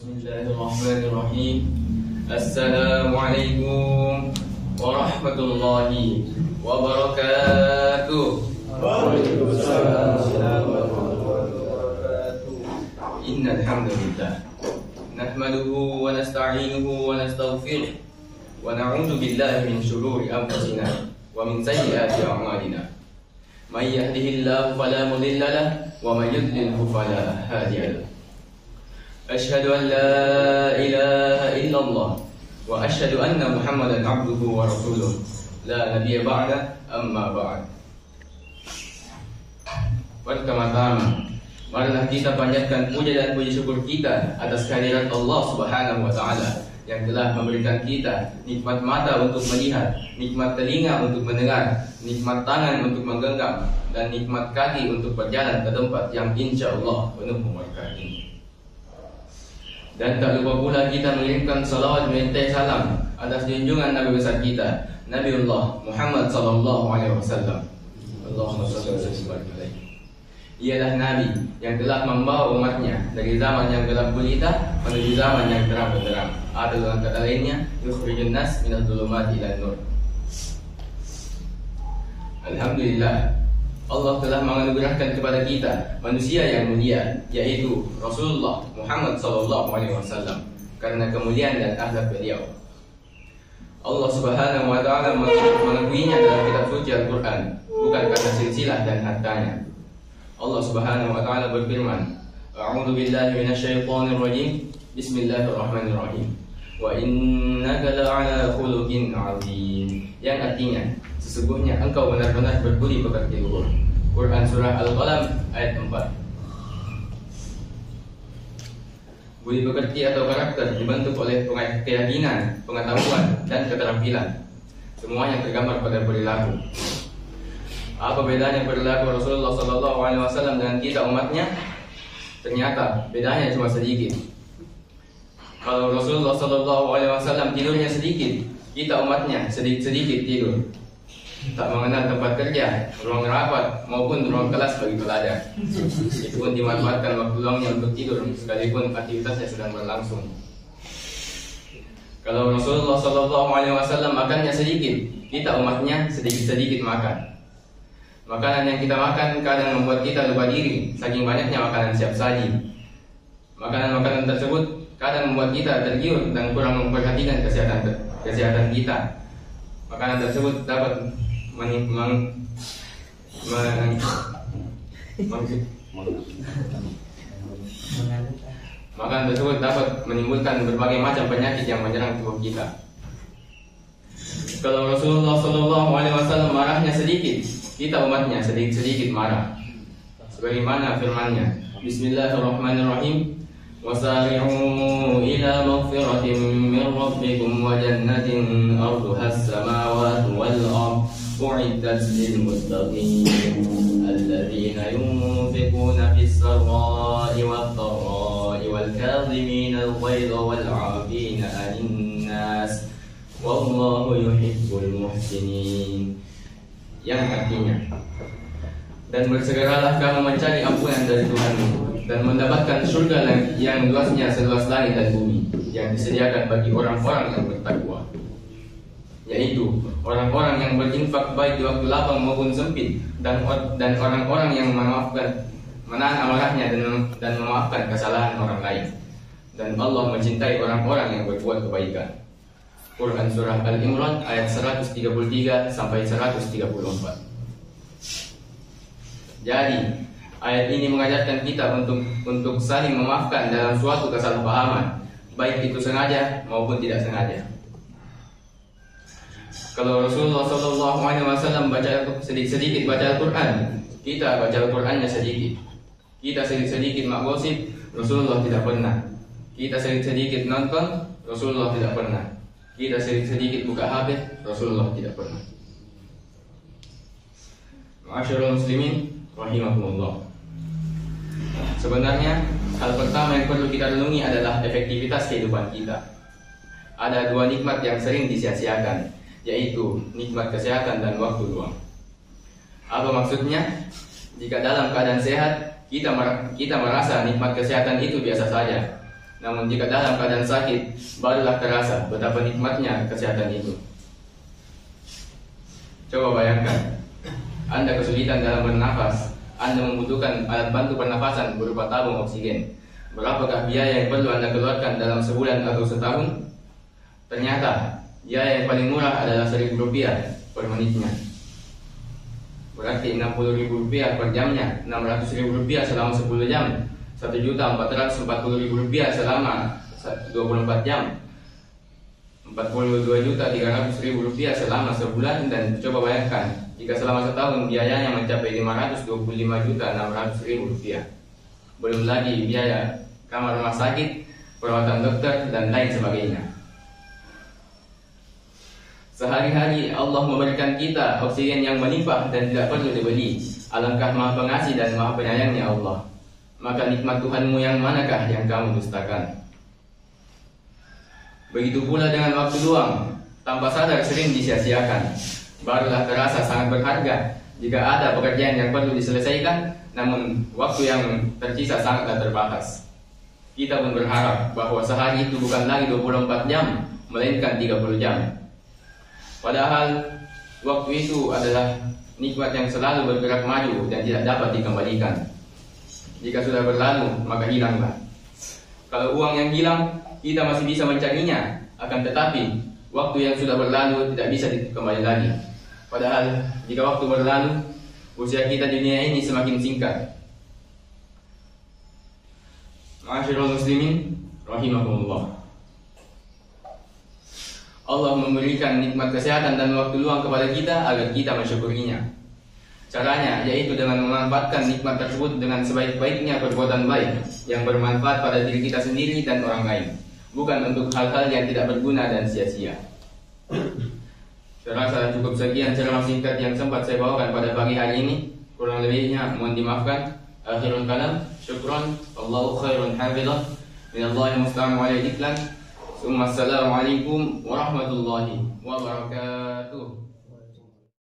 Bismillahirrahmanirrahim. Assalamualaikum warahmatullahi wabarakatuh. Waalaikumsalam warahmatullahi wabarakatuh. Innal hamdalillah nahmaduhu wa nasta'inuhu wa nastaghfiruh wa na'udzu billahi min shururi anfusina wa min sayyiati a'malina. May yahdihillahu fala mudilla lahu wa may yudlilhu fala hadiya lahu. Asyhadu an la ilaha illallah wa asyhadu anna Muhammadan abduhu wa rasuluh la nabiyya ba'da amma ba'd. Pertama-tama, marilah kita panjatkan puja dan puji syukur kita atas kehadirat Allah Subhanahu wa taala yang telah memberikan kita nikmat mata untuk melihat, nikmat telinga untuk mendengar, nikmat tangan untuk menggenggam, dan nikmat kaki untuk berjalan ke tempat yang insya Allah penuh keberkahan ini. Dan tak lupa pula kita mengirimkan salawat serta salam atas junjungan Nabi besar kita, Nabiullah Muhammad sallallahu alaihi wasallam. Allahumma shalli wa sallim alaihi. Ialah Nabi yang telah membawa umatnya dari zaman yang gelap gulita menuju zaman yang terang benderang. Atau dengan kata lainnya, yukhrijun nas minadh dhulumati ilan nur. Alhamdulillah, Allah telah menganugerahkan kepada kita manusia yang mulia, yaitu Rasulullah Muhammad sallallahu alaihi wasallam, karena kemuliaan dan akhlak beliau. Allah Subhanahu wa taala mengakuinya dalam kitab suci Al-Qur'an, bukan karena silsilah dan hartanya. Allah Subhanahu wa taala berfirman, A'udzu billahi minasyaitonir rajim. Bismillahirrahmanirrahim. Wa innaka la'ala khuluqin 'adzim. Yang artinya, sesungguhnya engkau benar-benar berbudi pekerti luhur. Quran surah Al-Qalam ayat 4. Budi pekerti atau karakter dibentuk oleh keyakinan, pengetahuan, dan keterampilan. Semuanya tergambar pada perilaku. Apa bedanya perilaku Rasulullah SAW dengan kita umatnya? Ternyata bedanya cuma sedikit. Kalau Rasulullah SAW tidurnya sedikit, kita umatnya sedikit tidur. Tak mengenal tempat kerja, ruang rapat maupun ruang kelas bagi pelajar. Itu pun dimanfaatkan waktu luangnya untuk tidur, sekalipun aktivitasnya sedang berlangsung. Kalau Rasulullah SAW makannya sedikit, kita umatnya sedikit makan. Makanan yang kita makan kadang membuat kita lupa diri, saking banyaknya makanan siap saji. Makanan-makanan tersebut kadang membuat kita tergiur dan kurang memperhatikan kesehatan kita. Makanan tersebut dapat menimbulkan berbagai macam penyakit yang menyerang tubuh kita. Kalau Rasulullah SAW marahnya sedikit, kita umatnya sedikit marah. Sebagaimana firman-Nya, Bismillahirrahmanirrahim. Wasari'u ila maghfiratin min rabbikum wa jannatin arduha as-samawati wal ardh u'iddat lil muttaqin alladzina yunfiquna fis sarra'i wad dharra'i wal kadhimina al-ghayza wal 'afina 'anil nas wallahu yuhibbul muhsinin. Yang artinya, dan bersegeralah kamu mencari ampunan dari Tuhanmu dan mendapatkan surga yang luasnya seluas langit dan bumi, yang disediakan bagi orang-orang yang bertakwa, yaitu orang-orang yang berinfak baik di waktu lapang maupun sempit, dan orang-orang yang menahan amarahnya dan memaafkan kesalahan orang lain. Dan Allah mencintai orang-orang yang berbuat kebaikan. Quran surah Al-Imran ayat 133 sampai 134. Jadi, ayat ini mengajarkan kita untuk saling memaafkan dalam suatu kesalahpahaman, baik itu sengaja maupun tidak sengaja. Kalau Rasulullah SAW sedikit baca Al-Quran, kita baca Al-Qurannya sedikit. Kita sedikit gosip, Rasulullah tidak pernah. Kita sedikit nonton, Rasulullah tidak pernah. Kita sedikit buka HP, Rasulullah tidak pernah. Ma'asyiral muslimin rahimakumullah. Sebenarnya hal pertama yang perlu kita renungi adalah efektivitas kehidupan kita. Ada dua nikmat yang sering disia-siakan, yaitu nikmat kesehatan dan waktu luang. Apa maksudnya? Jika dalam keadaan sehat, kita merasa nikmat kesehatan itu biasa saja. Namun jika dalam keadaan sakit, barulah terasa betapa nikmatnya kesehatan itu. Coba bayangkan, Anda kesulitan dalam bernafas, Anda membutuhkan alat bantu pernafasan berupa tabung oksigen. Berapakah biaya yang perlu Anda keluarkan dalam sebulan atau setahun? Ternyata biaya yang paling murah adalah Rp1.000 per menitnya. Berarti Rp60.000 per jamnya, Rp600.000 selama 10 jam, Rp1.440.000 selama 24 jam, Rp42.300.000 selama sebulan. Dan coba bayangkan, jika selama setahun biayanya mencapai Rp525.600.000. Belum lagi biaya kamar rumah sakit, perawatan dokter, dan lain sebagainya. Sehari-hari Allah memberikan kita oksigen yang melimpah dan tidak perlu dibeli. Alangkah maha pengasih dan maha penyayangnya Allah. Maka nikmat Tuhanmu yang manakah yang kamu dustakan? Begitu pula dengan waktu luang, tanpa sadar sering disia-siakan. Barulah terasa sangat berharga jika ada pekerjaan yang perlu diselesaikan, namun waktu yang tersisa sangatlah terbatas. Kita pun berharap bahwa sehari itu bukan lagi 24 jam, melainkan 30 jam. Padahal waktu itu adalah nikmat yang selalu bergerak maju dan tidak dapat dikembalikan. Jika sudah berlalu, maka hilanglah. Kalau uang yang hilang, kita masih bisa mencarinya. Akan tetapi, waktu yang sudah berlalu tidak bisa dikembali lagi. Padahal, jika waktu berlalu, usia kita di dunia ini semakin singkat. Ma'asyiral muslimin, rahimakumullah. Allah memberikan nikmat kesehatan dan waktu luang kepada kita agar kita mensyukurinya. Caranya yaitu dengan memanfaatkan nikmat tersebut dengan sebaik-baiknya perbuatan baik yang bermanfaat pada diri kita sendiri dan orang lain, bukan untuk hal-hal yang tidak berguna dan sia-sia. Saya rasa cukup sekian ceramah singkat yang sempat saya bawakan pada pagi hari ini. Kurang lebihnya mohon dimaafkan. Akhirul kalam, syukran, Allahu khairun hafizah, minallahi musta'an wa alaihi iklan. Assalamualaikum warahmatullahi wabarakatuh.